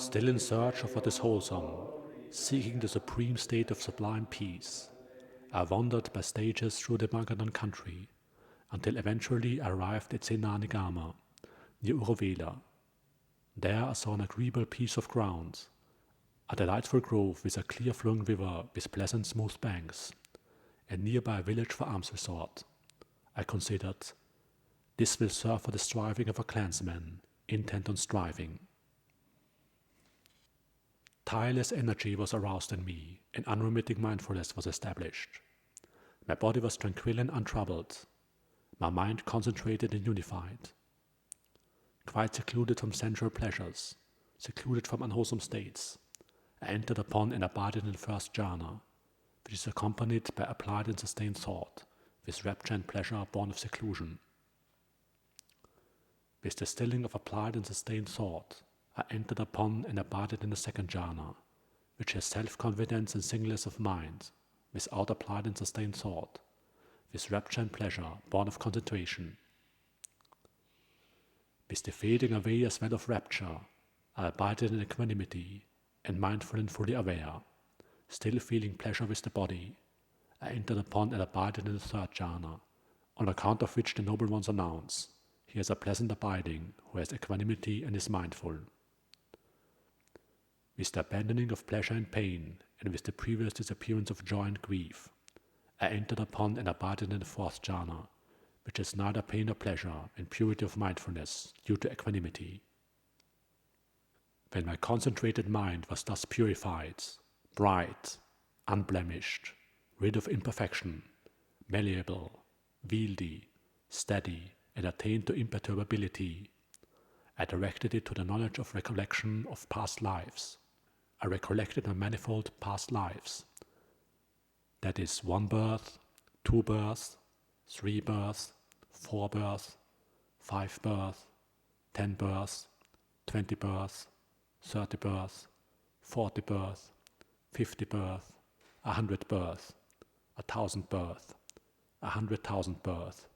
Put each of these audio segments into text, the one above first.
Still in search of what is wholesome, seeking the supreme state of sublime peace, I wandered by stages through the Magadhan country until eventually I arrived at Senanigama, near Uruvela. There I saw an agreeable piece of ground, a delightful grove with a clear flowing river with pleasant smooth banks, and nearby a village for alms resort. I considered, this will serve for the striving of a clansman, intent on striving. Tireless energy was aroused in me, and unremitting mindfulness was established. My body was tranquil and untroubled, my mind concentrated and unified. Quite secluded from sensual pleasures, secluded from unwholesome states, I entered upon and abided in the first jhana, which is accompanied by applied and sustained thought, with rapture and pleasure born of seclusion. With the stilling of applied and sustained thought, I entered upon and abided in the second jhana, which has self-confidence and singleness of mind, without applied and sustained thought, with rapture and pleasure born of concentration. With the fading away as well of rapture, I abided in equanimity, and mindful and fully aware, still feeling pleasure with the body, I entered upon and abided in the third jhana, on account of which the noble ones announce, he has a pleasant abiding, who has equanimity and is mindful. With the abandoning of pleasure and pain, and with the previous disappearance of joy and grief, I entered upon and abided in the fourth jhana, which is neither pain nor pleasure, and purity of mindfulness due to equanimity. When my concentrated mind was thus purified, bright, unblemished, rid of imperfection, malleable, wieldy, steady, and attained to imperturbability, I directed it to the knowledge of recollection of past lives. I recollected my manifold past lives. That is 1 birth, 2 births, 3 births, 4 births, 5 births, 10 births, 20 births, 30 births, 40 births, 50 births, 100 births, 1,000 births, 100,000 births,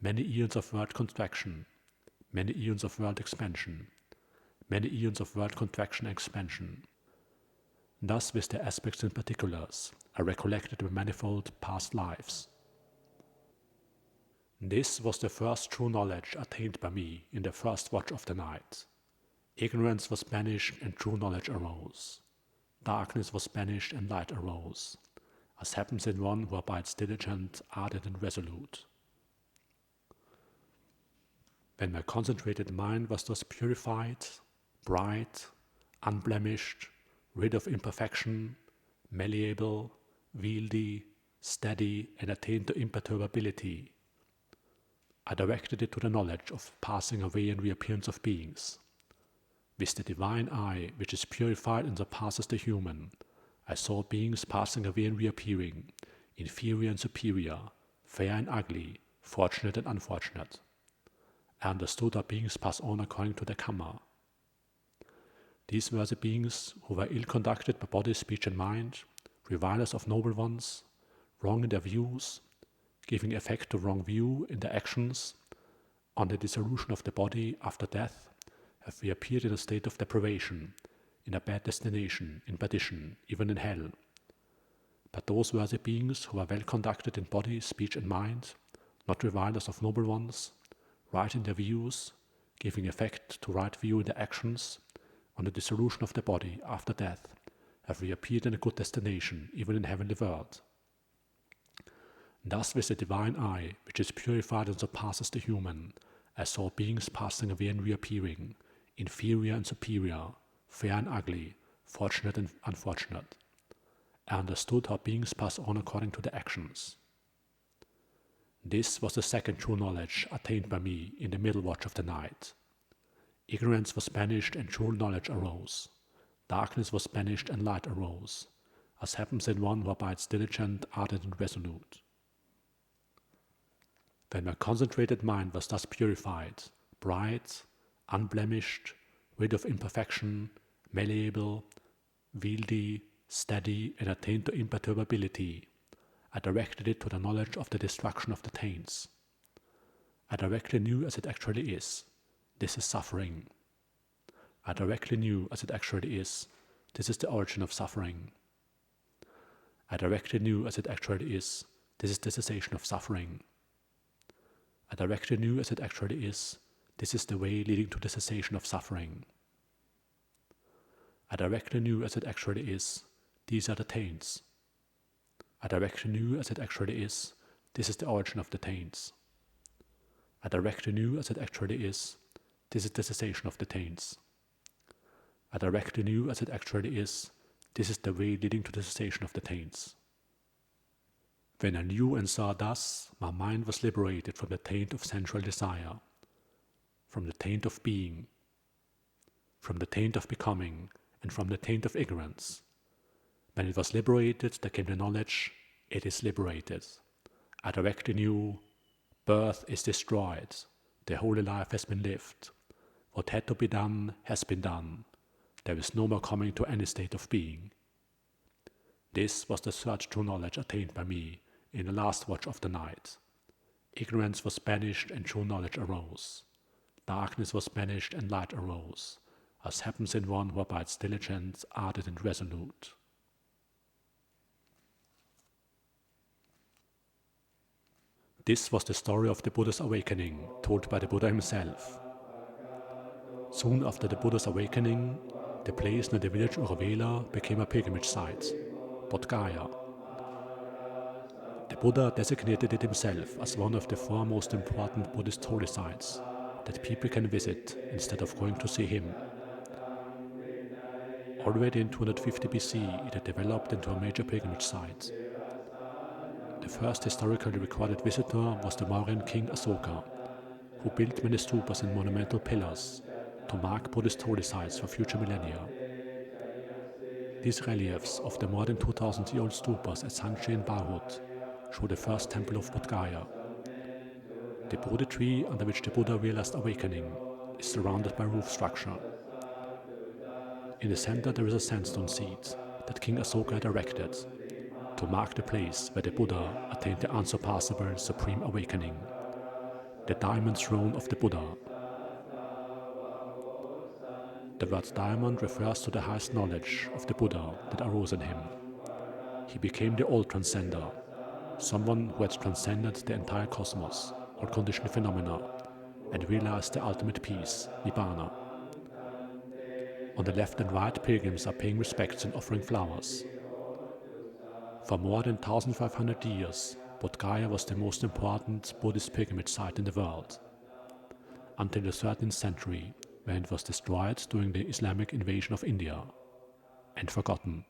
many eons of world contraction, many eons of world expansion, many eons of world contraction and expansion. Thus, with their aspects and particulars, I recollected the manifold past lives. This was the first true knowledge attained by me in the first watch of the night. Ignorance was banished and true knowledge arose. Darkness was banished and light arose, as happens in one who abides diligent, ardent, and resolute. When my concentrated mind was thus purified, bright, unblemished, rid of imperfection, malleable, wieldy, steady, and attained to imperturbability, I directed it to the knowledge of passing away and reappearance of beings. With the divine eye, which is purified and surpasses the human, I saw beings passing away and reappearing, inferior and superior, fair and ugly, fortunate and unfortunate. I understood how beings pass on according to their Kamma. These were the beings who were ill-conducted by body, speech and mind, revilers of noble ones, wrong in their views, giving effect to wrong view in their actions, on the dissolution of the body after death, have reappeared in a state of deprivation, in a bad destination, in perdition, even in hell. But those were the beings who were well conducted in body, speech and mind, not revilers of noble ones, right in their views, giving effect to right view in their actions, on the dissolution of the body after death, have reappeared in a good destination, even in heavenly world. Thus with the divine eye, which is purified and surpasses the human, I saw beings passing away and reappearing, inferior and superior, fair and ugly, fortunate and unfortunate. I understood how beings pass on according to their actions. This was the second true knowledge attained by me in the middle watch of the night. Ignorance was banished and true knowledge arose. Darkness was banished and light arose, as happens in one who abides diligent, ardent and resolute. When my concentrated mind was thus purified, bright, unblemished, rid of imperfection, malleable, wieldy, steady, and attained to imperturbability, I directed it to the knowledge of the destruction of the taints. I directly knew as it actually is. This is suffering. I directly knew, as it actually is, this is the origin of suffering. I directly knew, as it actually is, this is the cessation of suffering. I directly knew, as it actually is, this is the way leading to the cessation of suffering. I directly knew, as it actually is, these are the taints. I directly knew, as it actually is, this is the origin of the taints. I directly knew, as it actually is, this is the cessation of the taints. I directly knew, as it actually is, this is the way leading to the cessation of the taints. When I knew and saw thus, my mind was liberated from the taint of sensual desire, from the taint of being, from the taint of becoming, and from the taint of ignorance. When it was liberated, there came the knowledge, it is liberated. I directly knew, birth is destroyed, the holy life has been lived. What had to be done has been done. There is no more coming to any state of being. This was the third true knowledge attained by me in the last watch of the night. Ignorance was banished and true knowledge arose. Darkness was banished and light arose, as happens in one who abides diligent, ardent, and resolute. This was the story of the Buddha's awakening, told by the Buddha himself. Soon after the Buddha's awakening, the place near the village Uruvela became a pilgrimage site, Bodhgaya. The Buddha designated it himself as one of the four most important Buddhist holy sites that people can visit instead of going to see him. Already in 250 BC, it had developed into a major pilgrimage site. The first historically recorded visitor was the Mauryan king Asoka, who built many stupas and monumental pillars to mark Buddhist holy sites for future millennia. These reliefs of the more than 2,000-year-old stupas at Sanchi and Barhut show the first temple of Bodhgaya. The Bodhi tree under which the Buddha realized awakening is surrounded by roof structure. In the center there is a sandstone seat that King Asoka had erected to mark the place where the Buddha attained the unsurpassable supreme awakening, the diamond throne of the Buddha. The word diamond refers to the highest knowledge of the Buddha that arose in him. He became the all-transcender, someone who had transcended the entire cosmos, all conditioned phenomena, and realized the ultimate peace, Nibbana. On the left and right, pilgrims are paying respects and offering flowers. For more than 1,500 years, Bodhgaya was the most important Buddhist pilgrimage site in the world, until the 13th century, when it was destroyed during the Islamic invasion of India, and forgotten.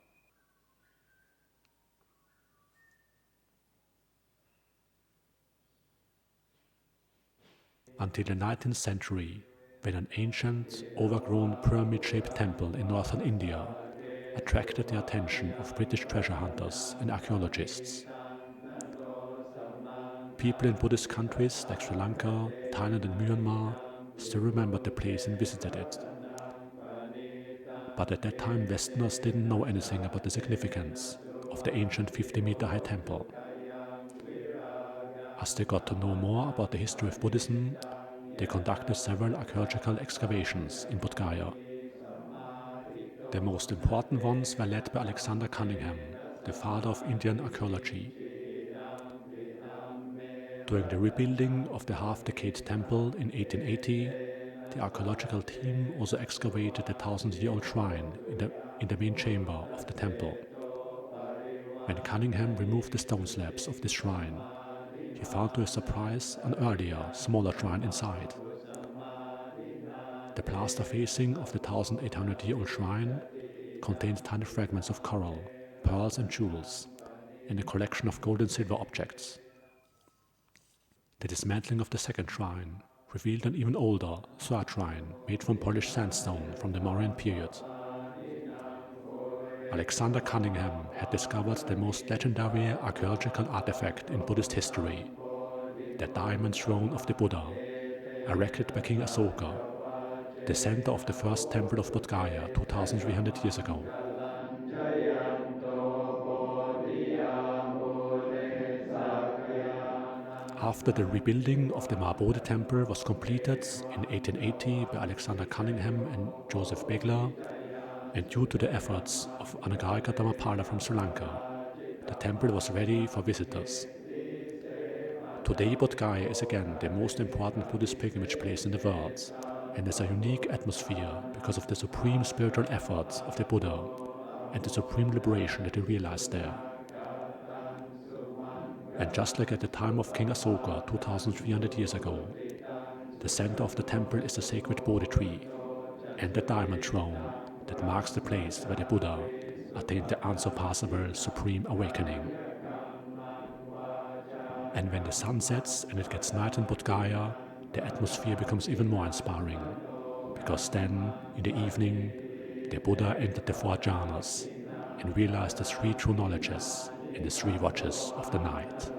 Until the 19th century, when an ancient, overgrown pyramid-shaped temple in northern India attracted the attention of British treasure hunters and archaeologists. People in Buddhist countries like Sri Lanka, Thailand and Myanmar still remembered the place and visited it. But at that time Westerners didn't know anything about the significance of the ancient 50-meter high temple. As they got to know more about the history of Buddhism, they conducted several archaeological excavations in Bodhgaya. The most important ones were led by Alexander Cunningham, the father of Indian archaeology. During the rebuilding of the half-decayed temple in 1880, the archaeological team also excavated the 1,000-year-old shrine in the main chamber of the temple. When Cunningham removed the stone slabs of this shrine, he found to his surprise an earlier, smaller shrine inside. The plaster facing of the 1,800-year-old shrine contained tiny fragments of coral, pearls and jewels, and a collection of gold and silver objects. The dismantling of the second shrine revealed an even older, third shrine made from polished sandstone from the Mauryan period. Alexander Cunningham had discovered the most legendary archaeological artifact in Buddhist history, the diamond throne of the Buddha, erected by King Asoka, the center of the first temple of Bodhgaya 2,300 years ago. After the rebuilding of the Mahabodhi Temple was completed in 1880 by Alexander Cunningham and Joseph Begler, and due to the efforts of Anagarika Dhammapala from Sri Lanka, the temple was ready for visitors. Today, Bodhgaya is again the most important Buddhist pilgrimage place in the world, and has a unique atmosphere because of the supreme spiritual efforts of the Buddha and the supreme liberation that he realized there. And just like at the time of King Asoka 2300 years ago, the center of the temple is the sacred Bodhi tree and the diamond throne that marks the place where the Buddha attained the unsurpassable supreme awakening. And when the sun sets and it gets night in Bodhgaya, the atmosphere becomes even more inspiring, because then, in the evening, the Buddha entered the four Jhanas and realized the three true knowledges in the three watches of the night.